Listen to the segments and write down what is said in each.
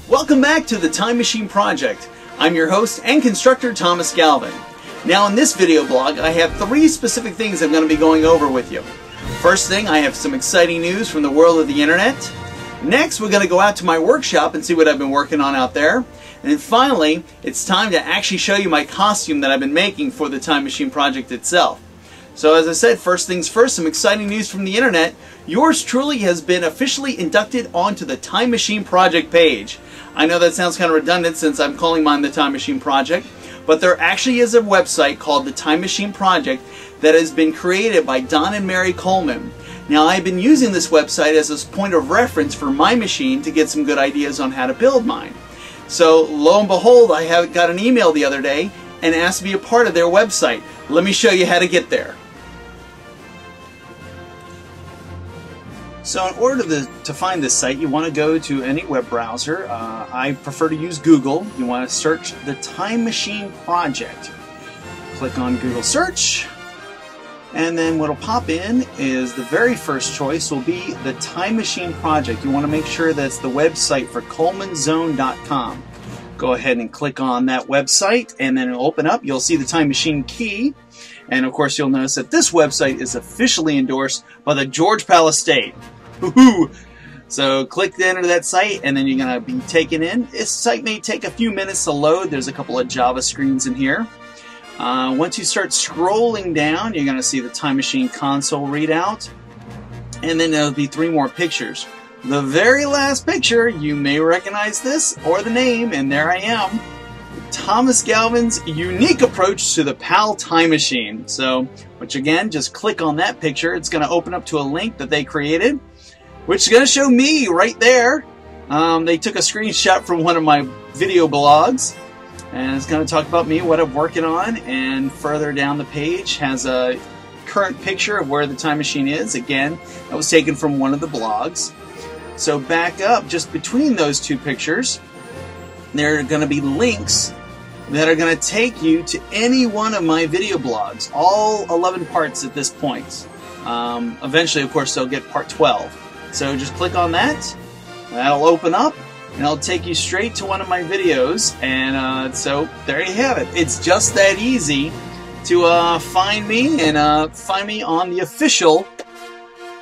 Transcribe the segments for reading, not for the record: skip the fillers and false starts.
Welcome back to the Time Machine Project. I'm your host and constructor, Thomas Galvin. Now in this video blog, I have 3 specific things I'm going to be going over with you. First thing, I have some exciting news from the world of the internet. Next, we're going to go out to my workshop and see what I've been working on out there. And then finally, it's time to actually show you my costume that I've been making for the Time Machine Project itself. So as I said, first things first, some exciting news from the internet. Yours truly has been officially inducted onto the Time Machine Project page. I know that sounds kind of redundant since I'm calling mine the Time Machine Project, but there actually is a website called the Time Machine Project that has been created by Don and Mary Coleman. Now I've been using this website as a point of reference for my machine to get some good ideas on how to build mine. So lo and behold, I got an email the other day and asked to be a part of their website. Let me show you how to get there. So in order to find this site, you want to go to any web browser. I prefer to use Google. You want to search the Time Machine Project. Click on Google Search, and then what will pop in is the very first choice will be the Time Machine Project. You want to make sure that's the website for colemanzone.com. Go ahead and click on that website, and then it'll open up. You'll see the Time Machine key, and of course you'll notice that this website is officially endorsed by the George Pal Estate. Woohoo! So click to enter that site, and then you're going to be taken in. This site may take a few minutes to load. There's a couple of Java screens in here. Once you start scrolling down, you're going to see the Time Machine console readout, and then there'll be 3 more pictures. The very last picture, you may recognize this or the name, and there I am. Thomas Galvin's unique approach to the PAL Time Machine. So, which again, just click on that picture. It's going to open up to a link that they created, which is going to show me right there. They took a screenshot from one of my video blogs, and it's going to talk about me, what I'm working on, and further down the page has a current picture of where the time machine is. Again, that was taken from one of the blogs. So back up, just between those 2 pictures, there are going to be links that are going to take you to any one of my video blogs, all 11 parts at this point. Eventually, of course, they'll get part 12. So just click on that, that'll open up, and it'll take you straight to one of my videos, and so there you have it. It's just that easy to find me, and find me on the official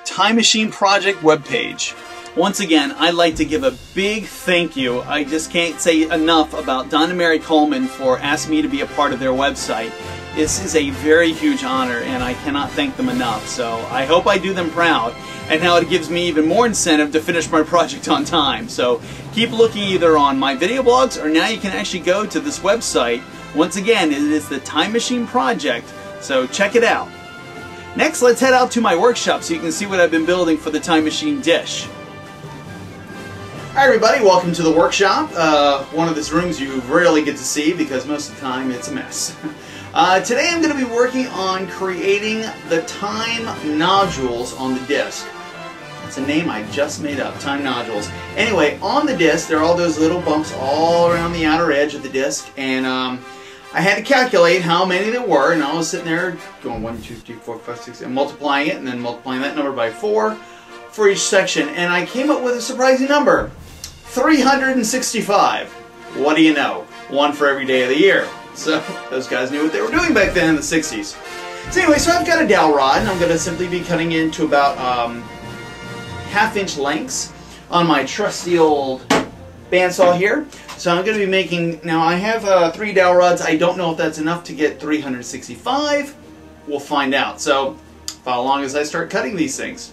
Time Machine Project webpage. Once again, I'd like to give a big thank you. I just can't say enough about Don and Mary Coleman for asking me to be a part of their website. This is a very huge honor, and I cannot thank them enough. So I hope I do them proud, and now it gives me even more incentive to finish my project on time. So keep looking either on my video blogs, or now you can actually go to this website. Once again, it is the Time Machine Project, so check it out. Next, let's head out to my workshop so you can see what I've been building for the Time Machine dish. Hi everybody, welcome to the workshop. One of these rooms you rarely get to see because most of the time it's a mess. Today I'm going to be working on creating the time nodules on the disc. That's a name I just made up, time nodules. Anyway, on the disc there are all those little bumps all around the outer edge of the disc, and I had to calculate how many there were, and I was sitting there going 1, 2, 3, 4, 5, 6, and multiplying it, and then multiplying that number by 4 for each section, and I came up with a surprising number. 365. What do you know? One for every day of the year. So those guys knew what they were doing back then in the 60s. So anyway, so I've got a dowel rod, and I'm going to simply be cutting into about 1/2-inch lengths on my trusty old bandsaw here. So I'm going to be making, now I have 3 dowel rods. I don't know if that's enough to get 365. We'll find out. So follow along as I start cutting these things.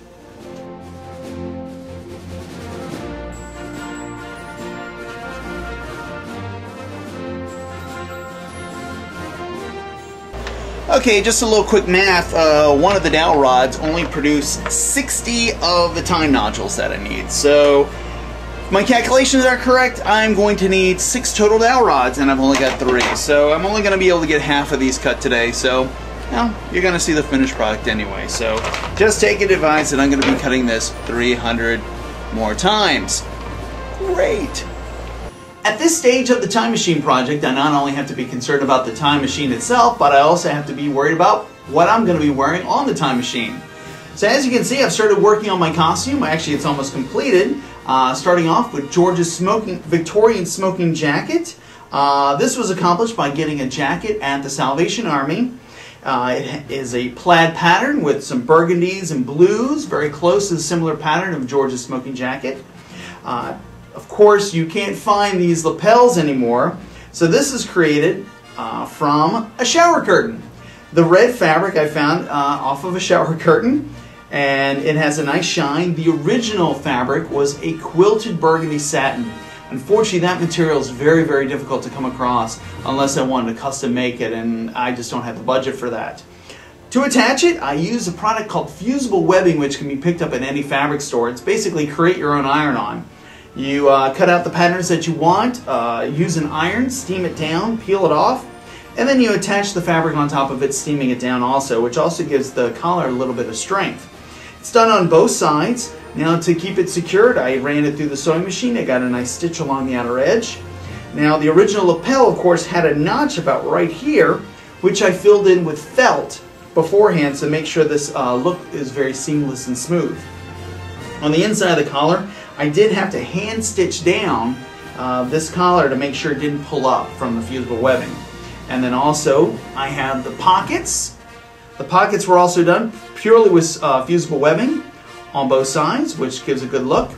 Okay, just a little quick math. One of the dowel rods only produced 60 of the time nodules that I need. So, if my calculations are correct, I'm going to need 6 total dowel rods, and I've only got 3. So, I'm only going to be able to get half of these cut today. So, well, you're going to see the finished product anyway. So, just take it advised that I'm going to be cutting this 300 more times. Great! At this stage of the Time Machine project, I not only have to be concerned about the time machine itself, but I also have to be worried about what I'm going to be wearing on the time machine. So as you can see, I've started working on my costume. Actually, it's almost completed. Starting off with George's Victorian smoking jacket. This was accomplished by getting a jacket at the Salvation Army. It is a plaid pattern with some burgundies and blues, very close to the similar pattern of George's smoking jacket. Of course, you can't find these lapels anymore, so this is created from a shower curtain. The red fabric I found off of a shower curtain, and it has a nice shine. The original fabric was a quilted burgundy satin. Unfortunately, that material is very, very difficult to come across unless I wanted to custom make it, and I just don't have the budget for that. To attach it, I use a product called fusible webbing, which can be picked up at any fabric store. It's basically create your own iron-on. You cut out the patterns that you want, use an iron, steam it down, peel it off, and then you attach the fabric on top of it, steaming it down also, which also gives the collar a little bit of strength. It's done on both sides. Now, to keep it secured, I ran it through the sewing machine. I got a nice stitch along the outer edge. Now, the original lapel, of course, had a notch about right here, which I filled in with felt beforehand to make sure this look is very seamless and smooth. On the inside of the collar, I did have to hand stitch down this collar to make sure it didn't pull up from the fusible webbing. And then also, I have the pockets. The pockets were also done purely with fusible webbing on both sides, which gives a good look.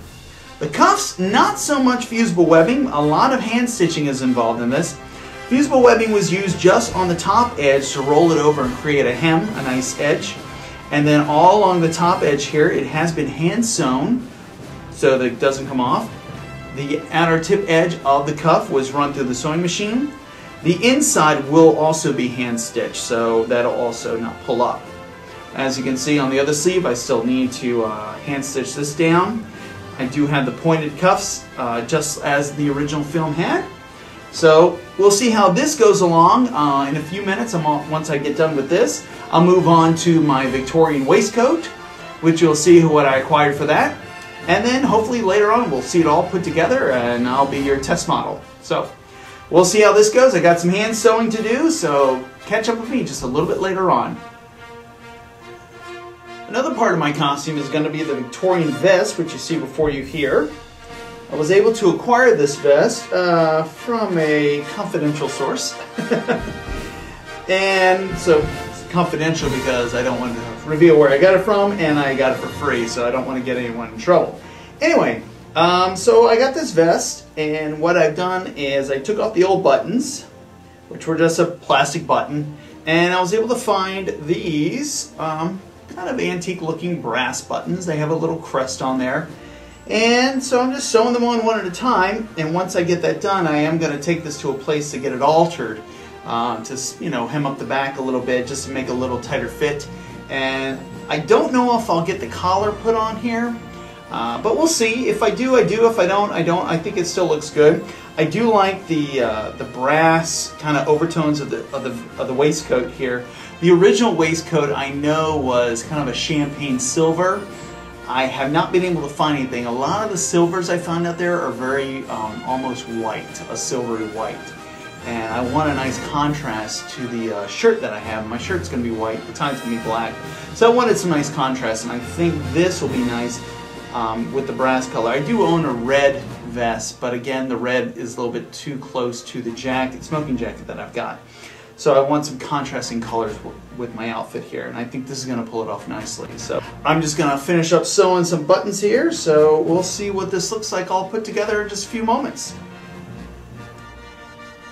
The cuffs, not so much fusible webbing. A lot of hand stitching is involved in this. Fusible webbing was used just on the top edge to roll it over and create a hem, a nice edge. And then all along the top edge here, it has been hand sewn so that it doesn't come off. The outer tip edge of the cuff was run through the sewing machine. The inside will also be hand stitched, so that'll also not pull up. As you can see on the other sleeve, I still need to hand stitch this down. I do have the pointed cuffs just as the original film had. So we'll see how this goes along in a few minutes. Once I get done with this, I'll move on to my Victorian waistcoat, which you'll see what I acquired for that. And then hopefully later on we'll see it all put together and I'll be your test model. So we'll see how this goes. I got some hand sewing to do, so catch up with me just a little bit later on. Another part of my costume is going to be the Victorian vest, which you see before you here. I was able to acquire this vest from a confidential source. And so it's confidential because I don't want to reveal where I got it from, and I got it for free, so I don't want to get anyone in trouble. Anyway, so I got this vest, and what I've done is I took off the old buttons, which were just a plastic button, and I was able to find these kind of antique looking brass buttons. They have a little crest on there. And so I'm just sewing them on one at a time, and once I get that done, I am going to take this to a place to get it altered to, you know, hem up the back a little bit just to make a little tighter fit. And I don't know if I'll get the collar put on here, but we'll see. If I do, I do. If I don't, I don't. I think it still looks good. I do like the brass kind of overtones of the waistcoat here. The original waistcoat I know was kind of a champagne silver. I have not been able to find anything. A lot of the silvers I found out there are very almost white, a silvery white. And I want a nice contrast to the shirt that I have. My shirt's going to be white, the tie's going to be black. So I wanted some nice contrast, and I think this will be nice with the brass color. I do own a red vest, but again, the red is a little bit too close to the jacket, smoking jacket that I've got. So I want some contrasting colors with my outfit here, and I think this is going to pull it off nicely. So I'm just going to finish up sewing some buttons here, so we'll see what this looks like all put together in just a few moments.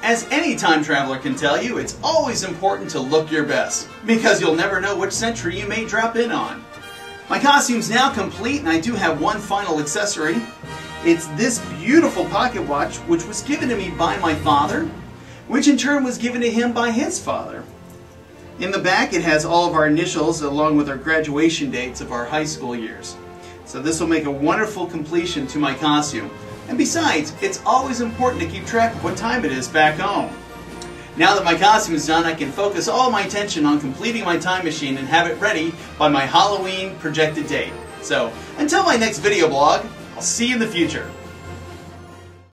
As any time traveler can tell you, it's always important to look your best, because you'll never know which century you may drop in on. My costume's now complete, and I do have one final accessory. It's this beautiful pocket watch, which was given to me by my father, which in turn was given to him by his father. In the back it has all of our initials along with our graduation dates of our high school years. So this will make a wonderful completion to my costume. And besides, it's always important to keep track of what time it is back home. Now that my costume is done, I can focus all my attention on completing my time machine and have it ready by my Halloween projected date. So, until my next video blog, I'll see you in the future.